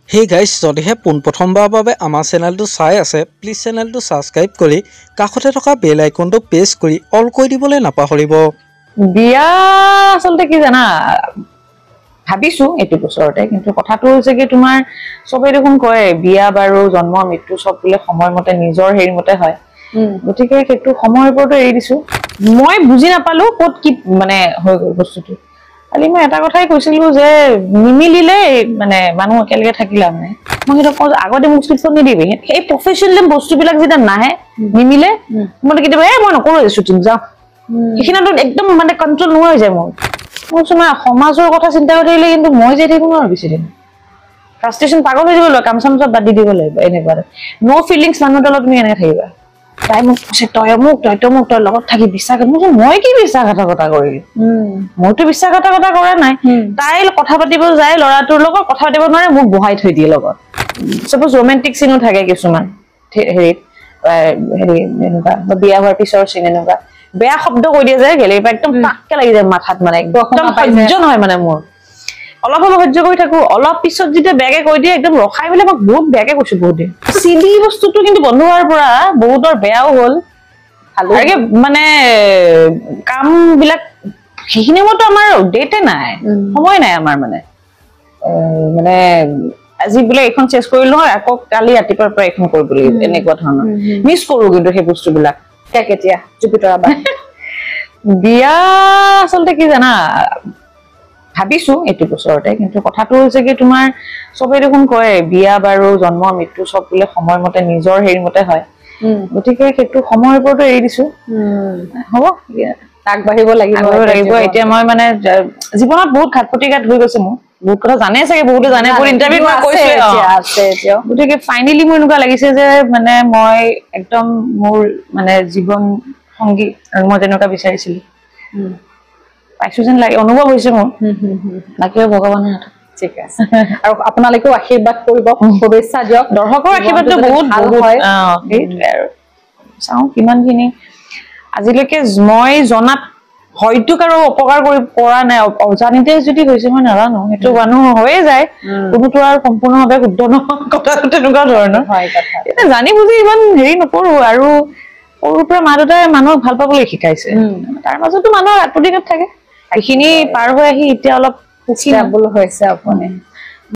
Hey guys, যদিহে পোনপ্ৰথমবাৰৰ বাবে আমাৰ চেনেলটো চাই আছে, প্লিজ চেনেলটো সাবস্ক্ৰাইব কৰি কাষতে থকা বেল আইকনটো প্ৰেছ কৰি অল কৰি দিবলৈ নাপাহৰিব। বিয়া আসলতে কি জানা ভাবিছো এটো বছৰতে কিন্তু কথাটো হৈছে কি তোমাৰ সবে দেখোন কয় বিয়া বাৰু জন্ম মৃত্যু সব বুলে সময়মতে নিজৰ হেৰি মতে হয় গতিকে সেইটো সময়ৰ ওপৰতে এৰি দিছো মই বুজি নাপালো কত কি মানে হৈ গল বস্তুটো খালি মই এটা কথাই কৈছিলো যে নিমিলিলে মানে মানুহ একেলগে থাকিলা মানে মই এটা আগতে মোক স্ক্ৰিপ্টখন নিদিবি এই প্ৰফেশনাল বস্তুবিলাক যেটা নাহে নিমিলে মই কেতিয়াবা মই নকৰো শুটিং যাও এখিনাটো একদম মানে কন্ট্ৰোল নোহোৱা হৈ যায় মোৰ সমাজৰ কথা চিন্তা কৰি থাকিলে কিন্তু মই যে থাকিব নোৱাৰো বেছি দিন ফ্ৰাষ্ট্ৰেচন পাগল হৈ যাব কাম চাম চব বাদ দি দিব লাগিব এনেকুৱা নো ফিলিংছ মানুহৰ তলত তুমি এনেকৈ থাকিবা তাই মোক কৈছে তই লগত থাকি বিশ্বাস মই কি বিশ্বাসঘাতকতা কৰিলি মইতো বিশ্বাসঘাতকতা কৰা নাই তাই কথা পাতিব যায় ল'ৰাটোৰ লগত কথা পাতিব নোৱাৰে মোক বহাই থৈ দিয়ে লগত সাপোজ ৰোমান্টিক সিনো থাকে কিছুমান হেৰিত এনেকুৱা বিয়া হোৱাৰ পিছৰ চিন এনেকুৱা বেয়া শব্দ কৈ দিয়ে যে গেলে একদম টাককে লাগি যায় মাথাত মানে একদম সহ্য নহয় মানে মোৰ অলপ সহ্য কৰি থাকো অলপ পিছত যেতিয়া বেগে কৈ দিয়ে একদম ৰখাই পেলাই মোক বহুত বেগে কৈছো বহুত দিন চিলি বস্তুটো কিন্তু বন্ধ হোৱাৰ পৰা বহুতৰ বেয়াও হ'ল আৰু মানে কাম বিলাক সেইখিনি মতো আমাৰ ডেটে নাই সময় নাই আমাৰ মানে মানে আজি বোলে এখন চেছ কৰিলো নহয় আকৌ কালি ৰাতিপুৱাৰ পৰা এখন কৰিব লাগিব এনেকুৱা ধৰণৰ মিছ কৰো কিন্তু সেই বস্তুবিলাক কেতিয়া জুপিটাৰ আবাৰ বিয়া আসলতে কি জানা ভাবিছো এটো বছৰতে কিন্তু কথাটো হৈছে কি তোমাৰ সবে দেখোন কয় বিয়া বাৰু জন্ম মৃত্যু সব বুলে সময়মতে নিজৰ হেৰি মতে হয় গতিকে সেইটো সময়ৰ ওপৰতে এৰি দিছো হ'ব আগবাঢ়িব লাগিব এতিয়া মই মানে জীৱনত বহুত ঘাটপ্ৰতিঘাত হৈ গৈছে মোৰ বহুত কথা জানে চাগে বহুতে জানে বহুত ইন্টাৰভিউ মই কৈছো আছে গতিকে ফাইনালি মোৰ এনেকুৱা লাগিছে যে মানে মই একদম মোৰ মানে জীৱন সংগী আৰু মই তেনেকুৱা বিচাৰিছিলো পাইছো যেন লাগে অনুভৱ হৈছে মোৰ বাকী ভগৱানৰ হাতত ঠিক আছে আৰু আপোনালোকেও আশীৰ্বাদ কৰিব শুভেচ্ছা দিয়ক দৰ্শকৰ আশীৰ্বাদটো বহুত ভাল হয় সেইটোৱে আৰু চাও কিমানখিনি আজিলৈকে মই জনাত হয়তো কাৰো অপকাৰ কৰি পৰা নাই অজানিতে যদি হৈছে মই নাজানো সেইটো মানুহ হৈয়ে যায় কোনোটো আৰু সম্পূৰ্ণভাৱে শুদ্ধ নহয় কথাটো তেনেকুৱা ধৰণৰ হয় কথা এটা জানি বুজি ইমান হেৰি নকৰো আৰু সৰুৰ পৰা মা দেউতাই মানুহক ভাল পাবলৈ শিকাইছে তাৰ মাজতো মানুহৰ আত্মদিনত থাকে এইখিনি পাৰ হৈ আহি এতিয়া অলপ সুখী হ'বলৈ হৈছে আপুনি